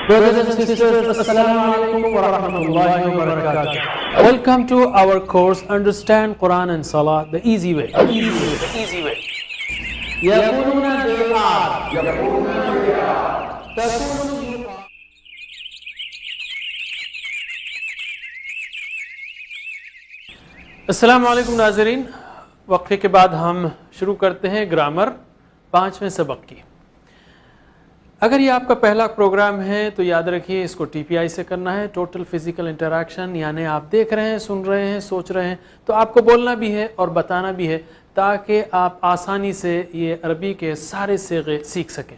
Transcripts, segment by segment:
Brothers and sisters, Assalamu alaikum wa rahmatullahi wa barakatuh. Welcome to our course Understand Quran and Salah the easy way. يقولون بالآر السلام علیکم ناظرین. وقفے کے بعد ہم شروع کرتے ہیں گرامر 5ویں سبق کی. اگر یہ آپ کا پہلا پروگرام ہے تو یاد رکھیے اس کو ٹی پی آئی سے کرنا ہے، ٹوٹل فزیکل انٹریکشن، یعنی آپ دیکھ رہے ہیں، سن رہے ہیں، سوچ رہے ہیں تو آپ کو بولنا بھی ہے اور بتانا بھی ہے تاکہ آپ آسانی سے یہ عربی کے سارے صیغے سیکھ سکیں.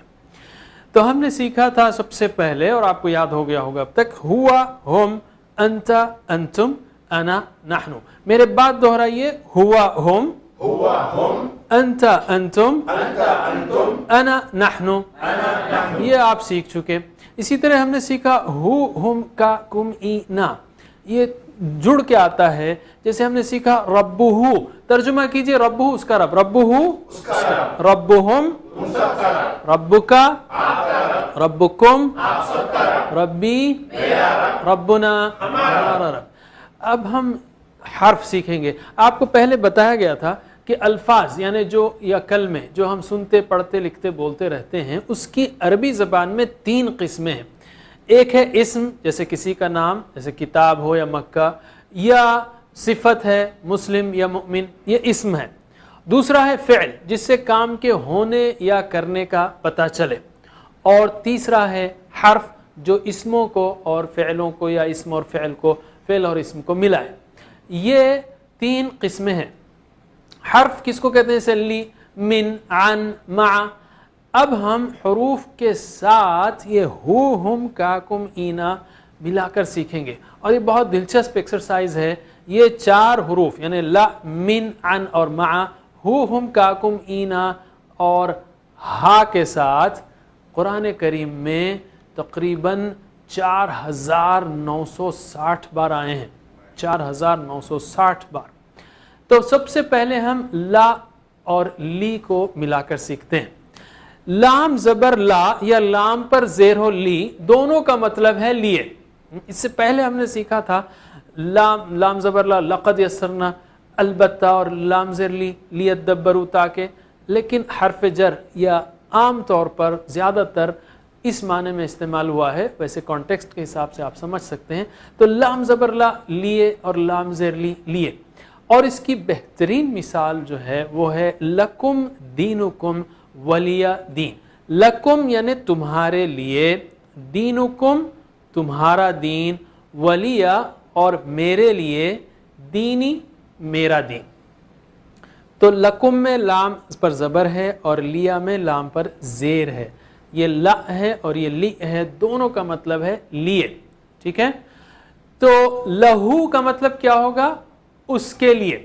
تو ہم نے سیکھا تھا سب سے پہلے اور آپ کو یاد ہو گیا ہوگا اب تک، ہوا، ہم، انت، انتم، انا، نحنو. میرے بعد دہرائیے، ہوا ہم، انت انتم، انا نحنو. یہ آپ سیکھ چکے. اسی طرح ہم نے سیکھا ہو، ہم، کا، کم، ای، نا. یہ جڑ کے آتا ہے. جیسے ہم نے سیکھا ربہ، ترجمہ کیجئے ربہ اس کا رب، ربہ ربہم، ربکا ربکم، ربی ربنا ہمارا رب. اب ہم حرف سیکھیں گے. آپ کو پہلے بتایا گیا تھا کہ الفاظ یعنی جو یا کلمے جو ہم سنتے پڑھتے لکھتے بولتے رہتے ہیں اس کی عربی زبان میں 3 قسمیں ہیں. ایک ہے اسم، جیسے کسی کا نام، جیسے کتاب ہو یا مکہ، یا صفت ہے مسلم یا مؤمن، یہ اسم ہے. دوسرا ہے فعل، جس سے کام کے ہونے یا کرنے کا پتہ چلے. اور تیسرا ہے حرف، جو اسموں کو اور فعلوں کو یا اسم اور فعل کو، فعل اور اسم کو ملائے. یہ 3 قسمیں ہیں. حرف کس کو کہتے ہیں؟ جیسے لی، من، عن، مع. اب ہم حروف کے ساتھ یہ ہو، ہم، کا، کم، اینا ملا کر سیکھیں گے. اور یہ بہت دلچسپ ایکسرسائز ہے. یہ 4 حروف یعنی لا، من، عن اور مع، ہو، ہم، کا، کم، اینا اور ہا کے ساتھ قرآن کریم میں تقریباً 4960 بار آئے ہیں. 4960 بار. تو سب سے پہلے ہم لا اور لی کو ملا کر سیکھتے ہیں. لام زبر لا یا لام پر زیر ہو لی، دونوں کا مطلب ہے لیے. اس سے پہلے ہم نے سیکھا تھا لام زبر لا، لقد یسرنا، البتہ، اور لام زیر لی، لیدبروا، تاکہ. لیکن حرف جر یا عام طور پر زیادہ تر اس معنی میں استعمال ہوا ہے، ویسے کانٹیکسٹ کے حساب سے آپ سمجھ سکتے ہیں. تو لام زبر لا لیے اور لام زیر لی لیے. اور اس کی بہترین مثال جو ہے وہ ہے لکم دینکم ولی دین. لکم یعنی تمہارے لیے، دینکم تمہارا دین، ولی اور میرے لیے، دینی میرا دین. تو لکم میں لام پر زبر ہے اور لیا میں لام پر زیر ہے. یہ لا ہے اور یہ لی ہے، دونوں کا مطلب ہے لیے. ٹھیک ہے. تو لہو کا مطلب کیا ہوگا؟ اس کے لیے.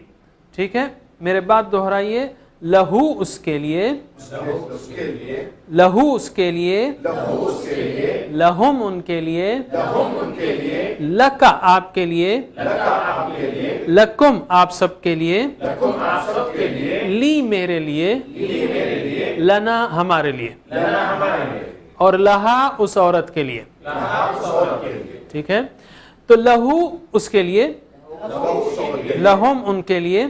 ٹھیک ہے. میرے بات دہرائیے، لہو اس کے لیے، لہو اس کے لیے، لہم ان کے لیے، لکا آپ کے لیے، لکم آپ سب کے لیے، لی میرے لیے، لنا ہمارے لیے، اور لہا اس عورت کے لیے. ٹھیک ہے. تو لہو اس کے لیے، لہم ان کے لیے،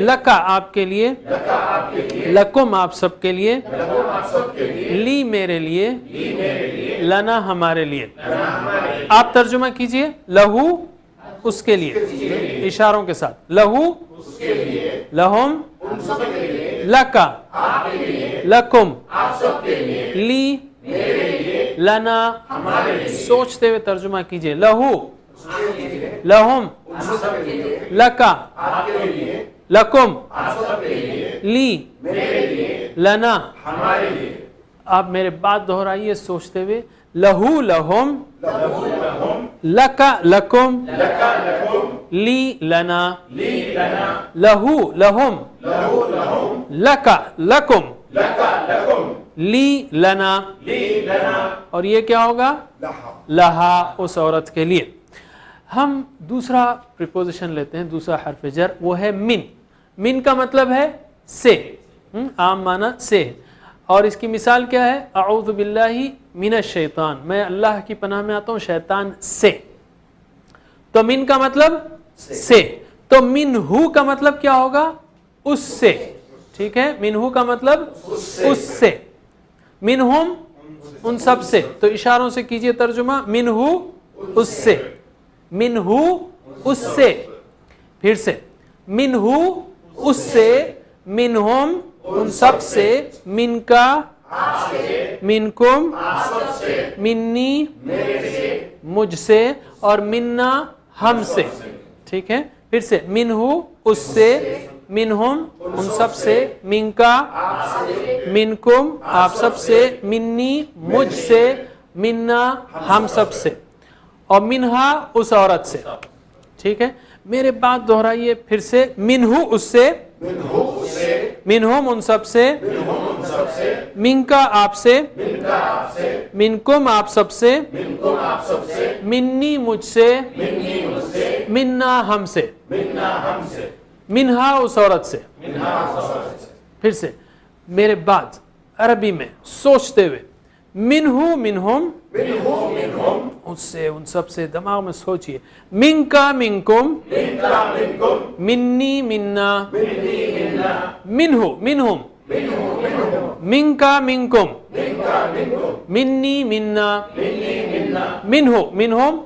لکا آپ کے لیے، لکم آپ سب کے لیے، لی میرے لیے، لنا ہمارے لیے. آپ ترجمہ کیجئے، لہو اس کے لیے، اشاروں کے ساتھ. لہو لہم، لکا لکم، لی لنا. سوچتے ہوئے ترجمہ کیجئے، لہو لہم، لکا لکم، لی لنا. آپ میرے بات دہرائیے سوچتے ہوئے، لہو لہم، لکا لکم، لی لنا، لہو لہم، لکا لکم، لی لنا. اور یہ کیا ہوگا؟ لہا اس عورت کے لیے. ہم دوسرا پریپوزیشن لیتے ہیں، دوسرا حرف جر، وہ ہے من. من کا مطلب ہے سے، عام معنی سے. اور اس کی مثال کیا ہے؟ اعوذ باللہ من الشیطان، میں اللہ کی پناہ میں آتا ہوں شیطان سے. تو من کا مطلب سے، تو منہ کا مطلب کیا ہوگا؟ اس سے. ٹھیک ہے، منہ کا مطلب اس سے. منہم ان سب سے، تو اشاروں سے کیجئے ترجمہ. منہ اس سے، منہ اس سے. پھر سے منہ اس سے، منہم ان سب سے، من کا منکم منی مجھ سے، اور منا ہم سے. ٹھیک ہے، پھر سے منہ اس سے، منہم ان سب سے، من کا منکم آپ سب سے، منی مجھ سے، منا ہم سب سے، اور منہا اس عورت سے. ٹھیک ہے، میرے بات دہرائیے پھر سے. منہ اس سے، منہم ان سب سے، من کا آپ سے، منکم آپ سب سے، منی مجھ سے، منا ہم سے، منہا اس عورت سے. پھر سے میرے بات عربی میں سوچتے ہوئے. منہ منہم اس سے ان سب سے، دماغ میں سوچئے. من کا منکم منی منا، منہ منہم، من کا منکم منی منا، منہ منہم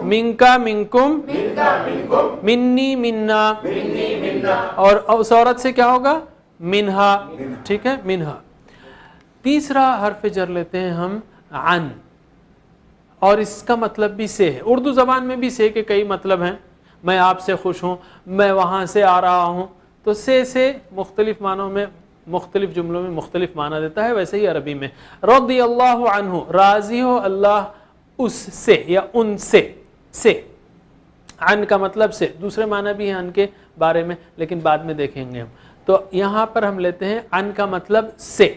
من کا منکم منی منا، اور اس عورت سے کیا ہوگا؟ منہا. ٹھیک ہے، منہا. تیسرا حرف جر لیتے ہیں ہم عن، اور اس کا مطلب بھی سے ہے. اردو زبان میں بھی سے کے کئی مطلب ہیں. میں آپ سے خوش ہوں، میں وہاں سے آ رہا ہوں. تو سے مختلف معنوں میں، مختلف جملوں میں مختلف معنی دیتا ہے. ویسے ہی عربی میں رضی اللہ عنہ، راضی ہو اللہ اس سے یا ان سے. سے عن کا مطلب سے. دوسرے معنی بھی ہیں عن کے بارے میں، لیکن بعد میں دیکھیں گے ہم. تو یہاں پر ہم لیتے ہیں عن کا مطلب سے.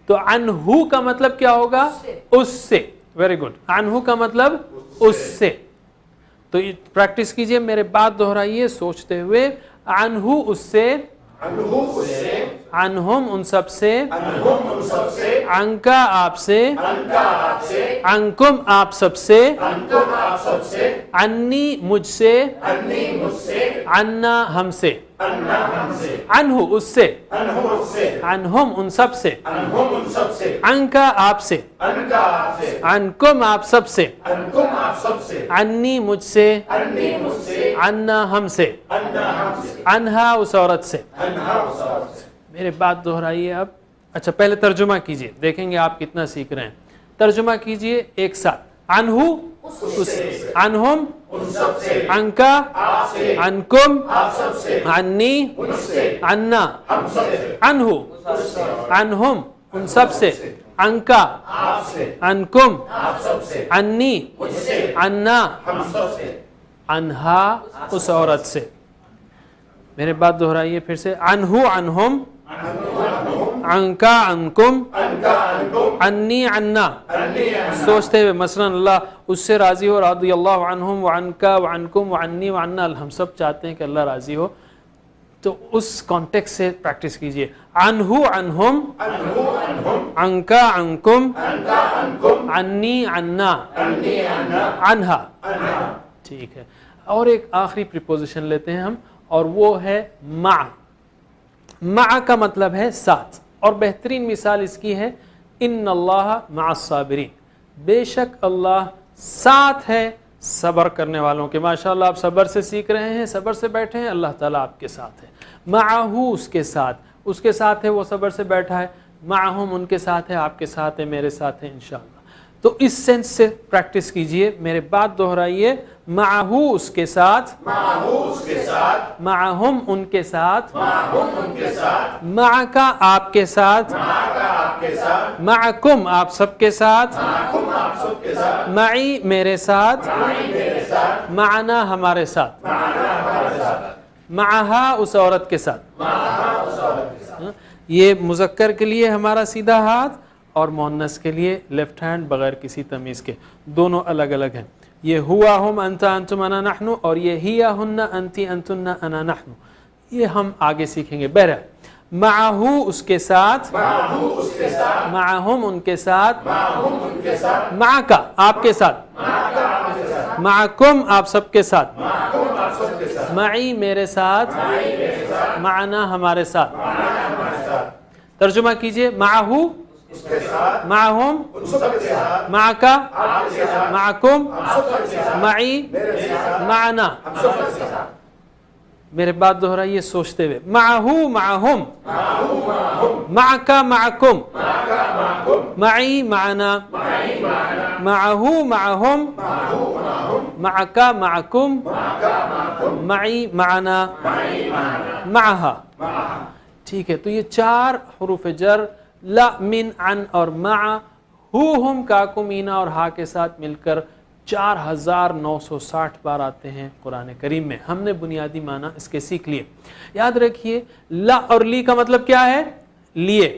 تو عنہ کا مطلب کیا ہوگا؟ اس سے. Very good. عنہ کا مطلب اس سے. تو پریکٹس کیجئے، میرے بات دہرائیے سوچتے ہوئے. عنہ اس سے، عنہم ان سب سے، عنکا آپ سے، عنکم آپ سب سے، عنی مجھ سے، عنا ہم سے. عنہ اس سے، عنہم ان سب سے، عنکا آپ سے، عنکم آپ سب سے، عنی مجھ سے، عنا ہم سے، عنہا اس عورت سے. میرے بات دہرائیے اب. اچھا پہلے ترجمہ کیجئے، دیکھیں گے آپ کتنا سیکھ رہے ہیں. ترجمہ کیجئے ایک ساتھ. عنہ اس، عنہم عنکا، عنکم عنی، عنا، عنہ عنہم ان سب سے، عنکا عنکم عنی، عنا، عنہا اس عورت سے. میرے بات دہرائیے پھر سے. عنہ عنہم، عنکا عنکم، عنی عنا. سوچتے ہوئے مثلا اللہ اس سے راضی ہو، رضی اللہ عنہم وعنکا وعنکم وعنی وعنا. ہم سب چاہتے ہیں کہ اللہ راضی ہو، تو اس کانٹیکس سے پریکٹس کیجئے. عنہ عنہم، عنکا عنکم، عنی عنا، عنہا. ٹھیک ہے. اور ایک آخری پریپوزیشن لیتے ہیں ہم، اور وہ ہے مع. مع کا مطلب ہے ساتھ، اور بہترین مثال اس کی ہے ان اللہ مع الصابرین. بے شک اللہ ساتھ ہے صبر کرنے والوں کے. ماشاءاللہ آپ صبر سے سیکھ رہے ہیں، صبر سے بیٹھے ہیں، اللہ تعالیٰ آپ کے ساتھ ہے. معہ اس کے ساتھ، اس کے ساتھ ہے، وہ صبر سے بیٹھا ہے. معہم ان کے ساتھ ہے، آپ کے ساتھ ہے، میرے ساتھ ہے انشاءاللہ. تو اس سینس سے پریکٹس کیجئے، میرے بات دہرائیے. معہ اس کے ساتھ، معہم ان کے ساتھ، معکا آپ کے ساتھ، معکم آپ سب کے ساتھ، معی میرے ساتھ، معنا ہمارے ساتھ، معہا اس عورت کے ساتھ. یہ مذکر کے لیے ہمارا سیدھا ہاتھ، اور مؤنث کے لیے لیفٹ ہینڈ بغیر کسی تمیز کے. دونوں الگ الگ ہیں. یہ ہوا ہم انت انتم انا نحن، اور یہ ہیا ہن انتی انتن انا نحن. یہ ہم آگے سیکھیں گے. بہرحال معہو اس کے ساتھ, معہم ان کے ساتھ, معکا آپ کے ساتھ, معکم آپ سب کے ساتھ, معی میرے ساتھ, معنا ہمارے ساتھ. ترجمہ کیجئے, معہو معہم, معکا معکم, معی معنا. میرے بات دہرائیے سوچتے ہوئے, معہو معہم, معکا معکم, معی معنا, معہو معہم, معکا معکم, معی معنا, معہا. ٹھیک ہے, تو یہ 4 حروف جر لا, من, عن اور مع, ہو, ہم, کاکم, اینا اور ہا کے ساتھ مل کر 4960 بار آتے ہیں قرآن کریم میں. ہم نے بنیادی معنی اس کے سیکھ لیے. یاد رکھیے لا اور لی کا مطلب کیا ہے؟ لیے.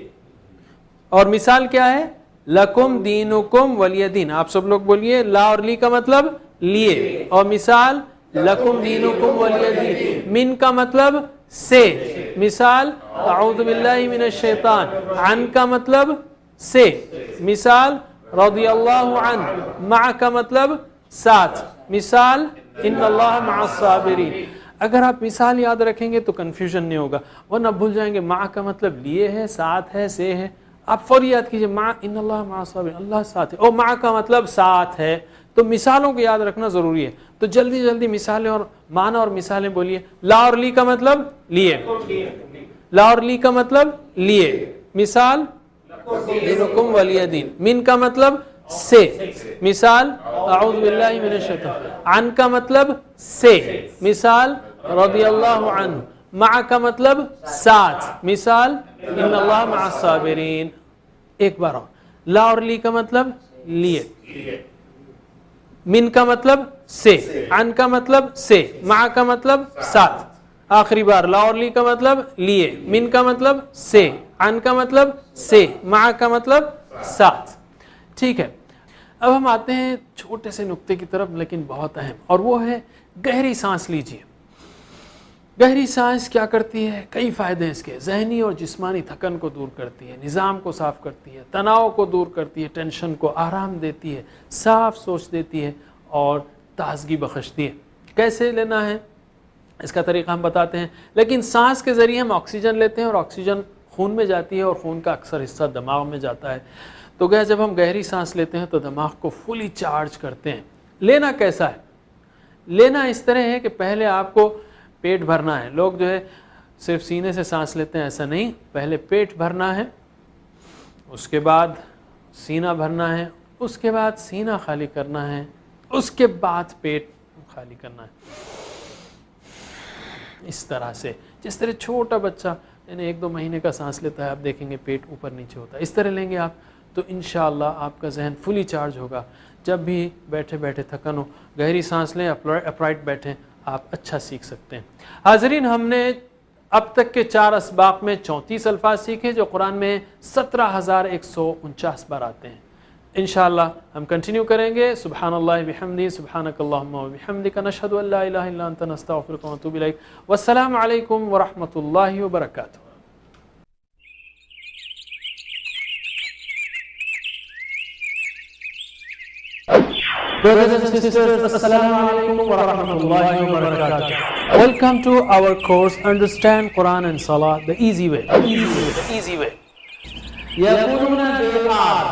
اور مثال کیا ہے؟ لکم دینکم ولی دین. آپ سب لوگ بولیے, لا اور لی کا مطلب لیے, اور مثال لکم دینکم ولی دین. من کا مطلب سے, مثال اعوذ باللہ من الشیطان. عن کا مطلب سے, مثال رضی اللہ عنہ. مع کا مطلب ساتھ, مثال ان اللہ مع الصابرین. اگر آپ مثال یاد رکھیں گے تو کنفیوژن نہیں ہوگا, ورنہ بھول جائیں گے. مع کا مطلب لیے ہے, ساتھ ہے, سے ہے. آپ فوری یاد کیجئے, مع ان اللہ مع الصابرین, اللہ ساتھ ہے. اور مع کا مطلب ساتھ ہے. تو مثالوں کو یاد رکھنا ضروری ہے. تو جلدی جلدی مثالیں اور معنی اور مثالیں بولیے. لا اور لی کا مطلب لیے, لا اور لی کا مطلب لیے, مثال دینکم ولی دین. من کا مطلب سے, مثال اعوذ باللہ من الشیطان. عن کا مطلب سے, مثال رضی اللہ عنہ. مع کا مطلب ساتھ, مثال ان اللہ مع الصابرین. ایک بار اور, لا اور لی کا مطلب لیے, من کا مطلب سے, عن کا مطلب سے, مع کا مطلب ساتھ. آخری بار, لا اور لی کا مطلب لیے, من کا مطلب سے, عن کا مطلب سے, مع کا مطلب ساتھ. ٹھیک ہے, اب ہم آتے ہیں چھوٹے سے نقطے کی طرف, لیکن بہت اہم, اور وہ ہے گہری سانس لیجیے. گہری سانس کیا کرتی ہے؟ کئی فائدے ہیں اس کے. ذہنی اور جسمانی تھکن کو دور کرتی ہے, نظام کو صاف کرتی ہے, تناؤ کو دور کرتی ہے, ٹینشن کو آرام دیتی ہے, صاف سوچ دیتی ہے اور تازگی بخشتی ہے. کیسے لینا ہے اس کا طریقہ ہم بتاتے ہیں. لیکن سانس کے ذریعے ہم آکسیجن لیتے ہیں, اور آکسیجن خون میں جاتی ہے, اور خون کا اکثر حصہ دماغ میں جاتا ہے. تو جب ہم گہری سانس لیتے ہیں تو دماغ کو فلی چارج کرتے ہیں. لینا کیسا ہے؟ لینا اس طرح ہے کہ پہلے آپ کو پیٹ بھرنا ہے. لوگ جو ہے صرف سینے سے سانس لیتے ہیں, ایسا نہیں. پہلے پیٹ بھرنا ہے, اس کے بعد سینہ بھرنا ہے, اس کے بعد سینہ خالی کرنا ہے, اس کے بعد پیٹ خالی کرنا ہے. اس طرح سے, جس طرح چھوٹا بچہ یعنی 1-2 مہینے کا سانس لیتا ہے, آپ دیکھیں گے پیٹ اوپر نیچے ہوتا ہے. اس طرح لیں گے آپ تو انشاءاللہ آپ کا ذہن فلی چارج ہوگا. جب بھی بیٹھے بیٹھے تھکن ہو, گہری سانس لیں, اپرائٹ بیٹھیں, آپ اچھا سیکھ سکتے ہیں. حاضرین, ہم نے اب تک کے 4 اسباق میں 34 الفاظ سیکھے جو قرآن میں 17,149 بار آتے ہیں. انشاءاللہ ہم کنٹینیو کریں گے. سبحان اللہ بحمدہ, سبحانک اللہم وبحمدک, نشہد ان لا الہ الا انت, نستغفرک ونتوب الیک. والسلام علیکم ورحمۃ اللہ وبرکاتہ. Brothers and sisters, Assalamu alaikum wa rahmatullahi wa barakatuh. Welcome to our course Understand Quran and Salah the easy way. The easy way. يقولون بالآب